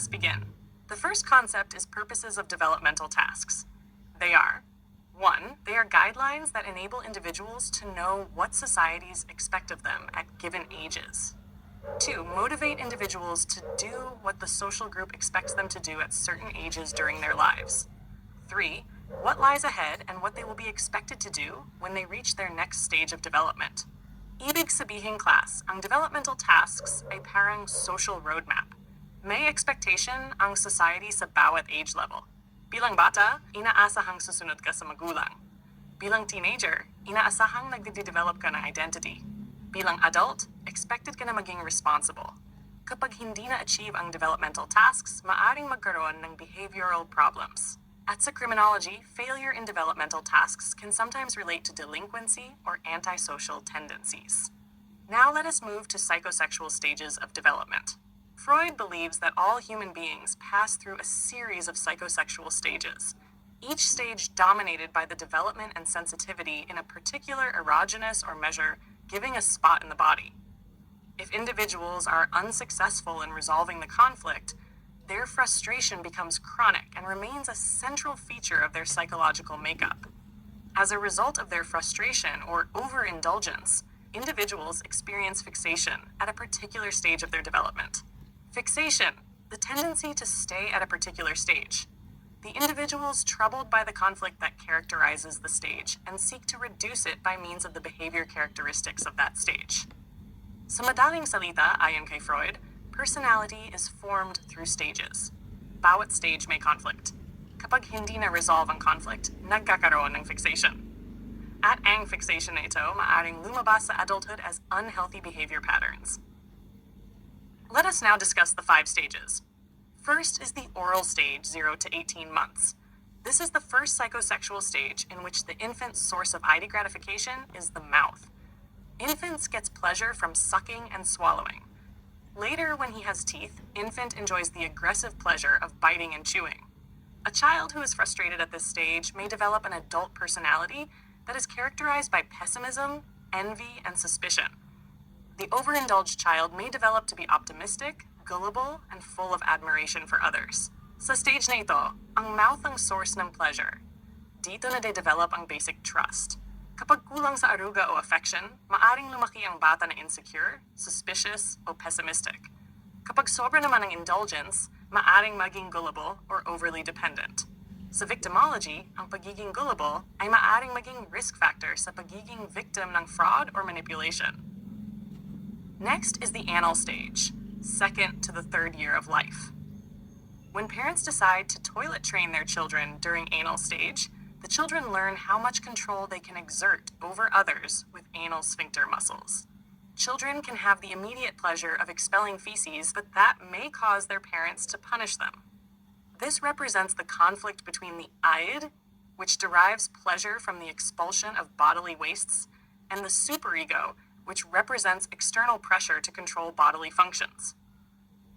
us begin. The first concept is purposes of developmental tasks. They are: 1. They are guidelines that enable individuals to know what societies expect of them at given ages. 2. Motivate individuals to do what the social group expects them to do at certain ages during their lives. 3. What lies ahead and what they will be expected to do when they reach their next stage of development. Ibig sabihin, class, ang developmental tasks ay parang social roadmap. May expectation ang society sa bawat age level. Bilang bata, inaasahang susunod ka sa magulang. Bilang teenager, inaasahang nagde-develop ka ng identity. Bilang adult, expected ka na maging responsible. Kapag hindi na-achieve ang developmental tasks, maaring magkaroon ng behavioral problems. At sa criminology, failure in developmental tasks can sometimes relate to delinquency or antisocial tendencies. Now let us move to psychosexual stages of development. Freud believes that all human beings pass through a series of psychosexual stages, each stage dominated by the development and sensitivity in a particular erogenous or measure giving a spot in the body. If individuals are unsuccessful in resolving the conflict, their frustration becomes chronic and remains a central feature of their psychological makeup. As a result of their frustration or overindulgence, individuals experience fixation at a particular stage of their development. Fixation, the tendency to stay at a particular stage. The individuals troubled by the conflict that characterizes the stage and seek to reduce it by means of the behavior characteristics of that stage. Sa madaling salita, ayon kay Freud, personality is formed through stages. Bawat stage may conflict. Kapag hindi na-resolve ang conflict, nagkakaroon ng fixation. At ang fixation na ito, maaring lumabas sa adulthood as unhealthy behavior patterns. Let us now discuss the 5 stages. First is the oral stage, 0 to 18 months. This is the first psychosexual stage in which the infant's source of ID gratification is the mouth. Infant gets pleasure from sucking and swallowing. Later, when he has teeth, infant enjoys the aggressive pleasure of biting and chewing. A child who is frustrated at this stage may develop an adult personality that is characterized by pessimism, envy, and suspicion. The overindulged child may develop to be optimistic, gullible, and full of admiration for others. Sa stage na ito, ang mouth ang source ng pleasure. Dito na de-develop ang basic trust. Kapag kulang sa aruga o affection, maaring lumaki ang bata na insecure, suspicious, o pessimistic. Kapag sobra naman ang indulgence, maaring maging gullible or overly dependent. Sa victimology, ang pagiging gullible ay maaring maging risk factor sa pagiging victim ng fraud or manipulation. Next is the anal stage, second to the 3rd year of life. When parents decide to toilet train their children during anal stage, the children learn how much control they can exert over others with anal sphincter muscles. Children can have the immediate pleasure of expelling feces, but that may cause their parents to punish them. This represents the conflict between the id, which derives pleasure from the expulsion of bodily wastes, and the superego, which represents external pressure to control bodily functions.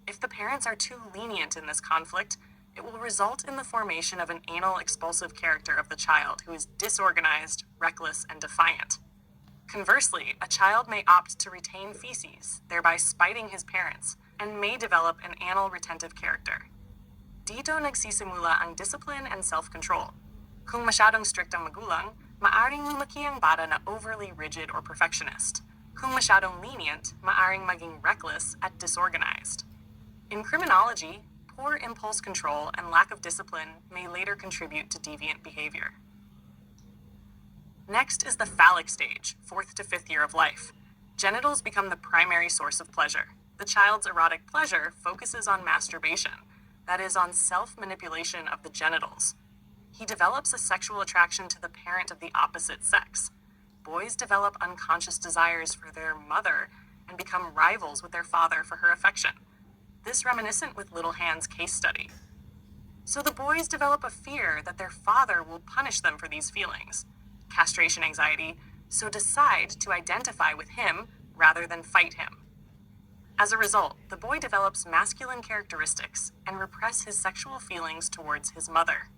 If the parents are too lenient in this conflict, it will result in the formation of an anal expulsive character of the child who is disorganized, reckless, and defiant. Conversely, a child may opt to retain feces, thereby spiting his parents, and may develop an anal retentive character. Dito nagsisimula ang discipline and self-control. Kung masyadong strict ang magulang, maaring lumaki ang bata na overly rigid or perfectionist. Kung masyadong lenient, maaring maging reckless at disorganized. In criminology, poor impulse control and lack of discipline may later contribute to deviant behavior. Next is the phallic stage, 4th to 5th year of life. Genitals become the primary source of pleasure. The child's erotic pleasure focuses on masturbation, that is, on self-manipulation of the genitals. He develops a sexual attraction to the parent of the opposite sex. Boys develop unconscious desires for their mother and become rivals with their father for her affection. This reminiscent with Little Hand's case study. So the boys develop a fear that their father will punish them for these feelings, castration anxiety, so decide to identify with him rather than fight him. As a result, the boy develops masculine characteristics and repress his sexual feelings towards his mother.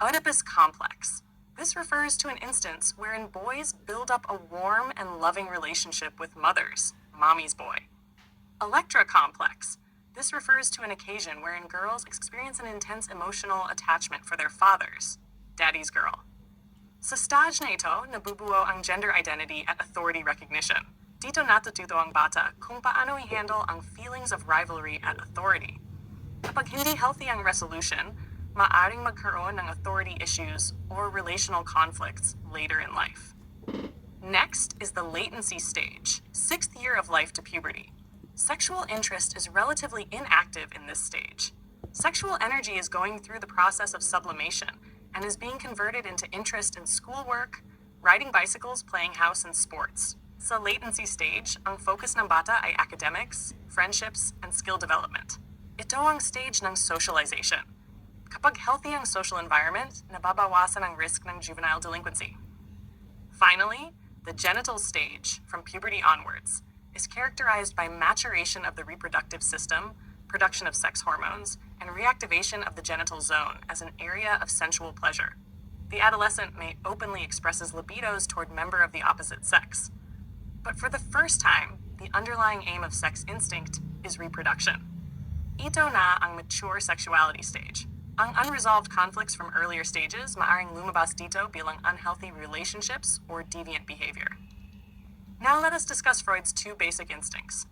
Oedipus complex. This refers to an instance wherein boys build up a warm and loving relationship with mothers, mommy's boy. Electra complex. This refers to an occasion wherein girls experience an intense emotional attachment for their fathers, daddy's girl. Sa stage na ito, nabubuo ang gender identity at authority recognition. Dito natututo ang bata kung paano i-handle ang feelings of rivalry at authority. Kapag hindi healthy ang resolution, maaring magkaroon ng authority issues or relational conflicts later in life. Next is the latency stage, 6th year of life to puberty. Sexual interest is relatively inactive in this stage. Sexual energy is going through the process of sublimation and is being converted into interest in schoolwork, riding bicycles, playing house, and sports. Sa latency stage, ang focus ng bata ay academics, friendships, and skill development. Ito ang stage ng socialization. Kapag healthy ang social environment, nababawasan ang risk ng juvenile delinquency. Finally, the genital stage, from puberty onwards, is characterized by maturation of the reproductive system, production of sex hormones, and reactivation of the genital zone as an area of sensual pleasure. The adolescent may openly express his libidos toward member of the opposite sex. But for the first time, the underlying aim of sex instinct is reproduction. Ito na ang mature sexuality stage. Ang unresolved conflicts from earlier stages maaring lumabas dito bilang unhealthy relationships or deviant behavior. Now let us discuss Freud's two basic instincts.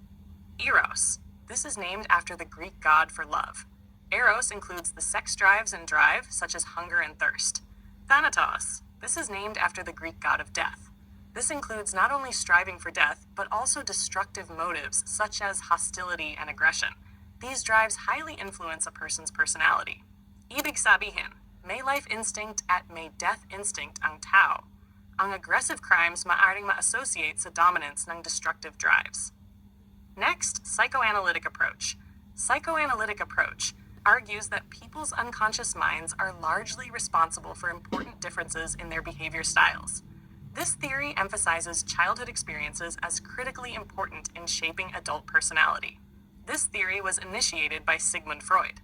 Eros. This is named after the Greek god for love. Eros includes the sex drives and drive, such as hunger and thirst. Thanatos. This is named after the Greek god of death. This includes not only striving for death, but also destructive motives, such as hostility and aggression. These drives highly influence a person's personality. Ibig sabihin, may life instinct at may death instinct ang tao. Ang aggressive crimes maaring ma-associate sa dominance ng destructive drives. Next, psychoanalytic approach. Psychoanalytic approach argues that people's unconscious minds are largely responsible for important differences in their behavior styles. This theory emphasizes childhood experiences as critically important in shaping adult personality. This theory was initiated by Sigmund Freud.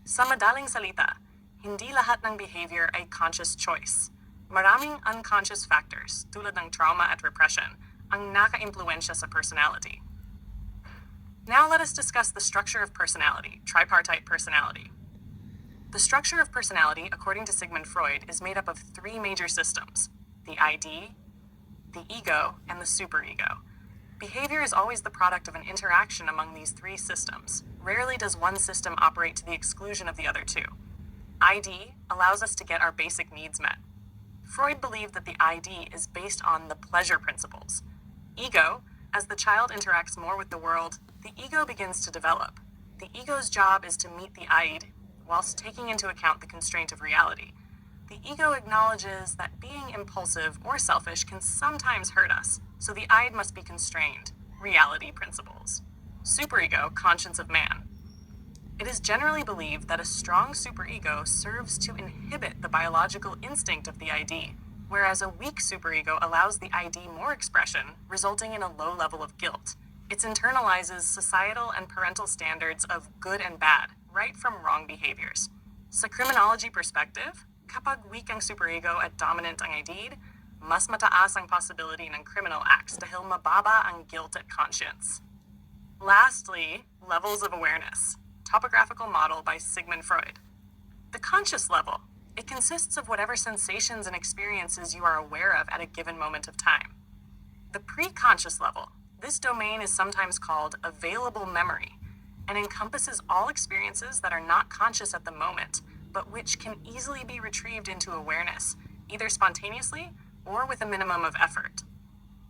Sa madaling salita, hindi lahat ng behavior ay conscious choice. Maraming unconscious factors, tulad ng trauma at repression, ang naka-impluensya sa personality. Now let us discuss the structure of personality, tripartite personality. The structure of personality, according to Sigmund Freud, is made up of three major systems: the ID, the ego, and the superego. Behavior is always the product of an interaction among these three systems. Rarely does one system operate to the exclusion of the other two. ID allows us to get our basic needs met. Freud believed that the ID is based on the pleasure principles. Ego, as the child interacts more with the world, the ego begins to develop. The ego's job is to meet the id, whilst taking into account the constraint of reality. The ego acknowledges that being impulsive or selfish can sometimes hurt us, so the id must be constrained. Reality principles. Superego, conscience of man. It is generally believed that a strong superego serves to inhibit the biological instinct of the ID, whereas a weak superego allows the ID more expression, resulting in a low level of guilt. It internalizes societal and parental standards of good and bad, right from wrong behaviors. Sa criminology perspective, kapag weak ang superego at dominant ang ID, mas mataas ang possibility ng criminal acts dahil mababa ang guilt at conscience. Lastly, levels of awareness. Topographical model by Sigmund Freud. The conscious level. It consists of whatever sensations and experiences you are aware of at a given moment of time. The preconscious level. This domain is sometimes called available memory and encompasses all experiences that are not conscious at the moment, but which can easily be retrieved into awareness, either spontaneously or with a minimum of effort.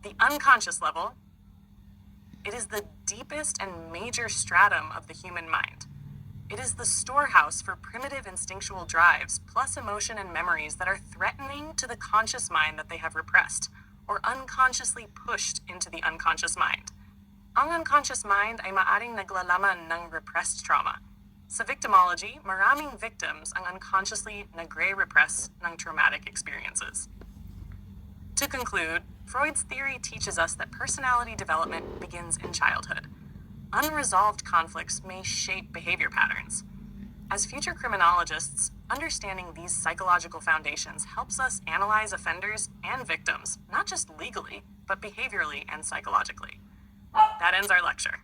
The unconscious level. It is the deepest and major stratum of the human mind. It is the storehouse for primitive instinctual drives, plus emotion and memories that are threatening to the conscious mind that they have repressed, or unconsciously pushed into the unconscious mind. Ang unconscious mind ay maaring naglalaman ng repressed trauma. Sa victimology, maraming victims ang unconsciously nagre-repress ng traumatic experiences. To conclude, Freud's theory teaches us that personality development begins in childhood. Unresolved conflicts may shape behavior patterns. As future criminologists, understanding these psychological foundations helps us analyze offenders and victims, not just legally, but behaviorally and psychologically. That ends our lecture.